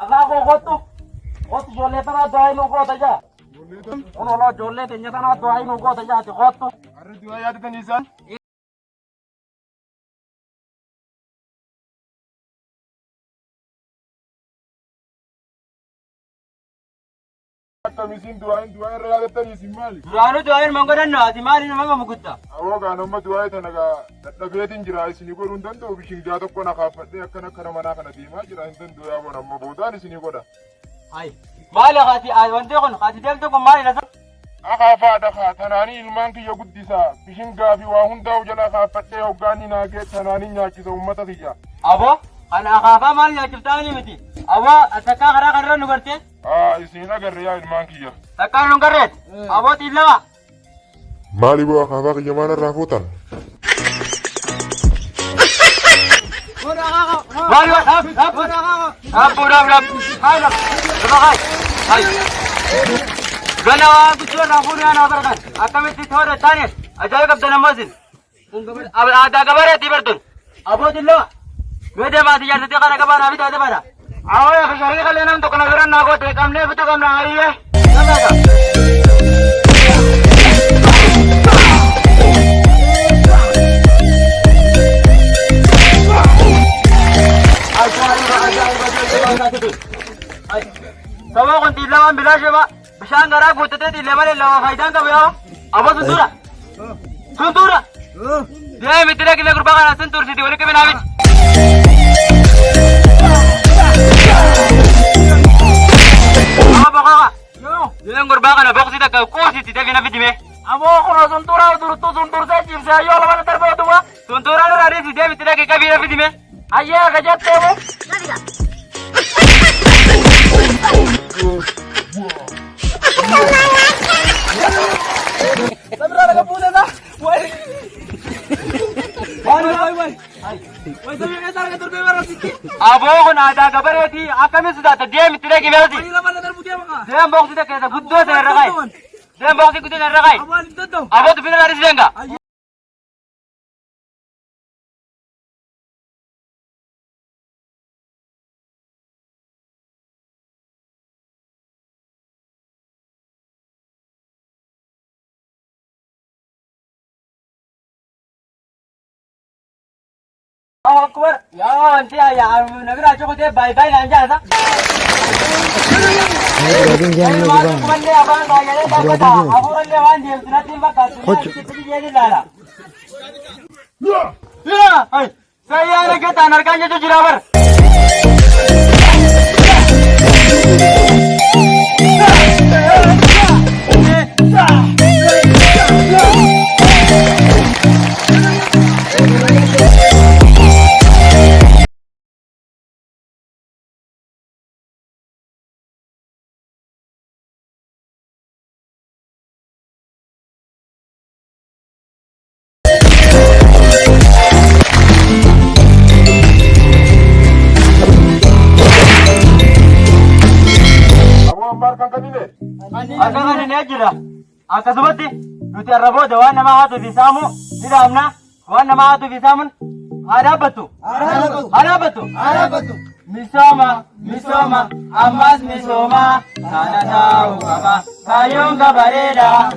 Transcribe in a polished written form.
Ako goto. Goto jolle tana doy no gota ja. Ono lo jolle te nyata na doy no gota ja te goto. Arre doy ya te nisan. Tamisin doy rela te nisin mali. Durano doy mangodan no atimari no manga mukutta. Awo ga no ma doy te naga daddabeetin jira isini godun dando bishin ja tokko na kaafadhe akkana kana mana kana deema jira hindan doy abo namma boodaan isini goda. Ay. Mali khati ay wande kon khati del to ko mali na Aka faadha kaa tanaanii ilmaan kiyya guddisaa bishin gaafi waa hundaa jala kaafadhee hoggaanni naagee tanaanii nyaachisa uummata kiyya. Abo ana akaafa maal nyaachiftaani miti. Abo takkaa karaa kanarra nu garte. Isiin agarre yaa ilmaan kiyya. Takkaa nu garreet. Abo xiillama. Maali boo akaafaa kiyya maal irraa fuutan? Maali waa dhaaf. Gana waa guddoo raafuun yaa naa barakan. Akkamitti toora taane ajaa'iba qabda namoosin. Aadaa gabareetii bartun. Abo xiillama. Mede maati jaartatti kana gabaanaa fi taate bada. Awaya kasharii kalee nam tokko na biran naa goote qabnee bitu qabna hariyyee. Sabaa kun xiillamaan bilaashee ba bishaan garaa guuttatee xiillee malee lama faayidaan qabu yaa abo suntuura. Suntuura. Deemi itti dhaqillee gurbaa kana suntuursiti walitti qabinaa miti. Yang berbakar abang sih tak kursi tidak kena fitime. Amo kalau suntura suntur saya cipsa ayo lawan terbawa tuh. Suntura ada di dia tidak kena fitime. Ayo kejat temu. Suntura ada punya dah. Woi. Abo kon ada kabar ti akame sudah dia mitira gimana sih? Dia box tidak kena guddo saya rakai. Dia box itu tidak rakai. Abo tu benar ada enggak? Akbar, ya nanti ya nabi raja ko deh bye bye nanja asa. Berarti jangan lupa bang. Kemana abang saya ni tak kata. Aku orang lewan dia sudah timbang kasih. Kita jadi lala. Ya, saya nak kita narkanya tu jirabar. Akan ini aja. Akan seperti nuti arabo dewan nama hatu bisamu tidak amna. Wan nama hatu bisamun ada batu. Ada batu. Misoma, amas misoma. Nana tahu kama sayung kabareda.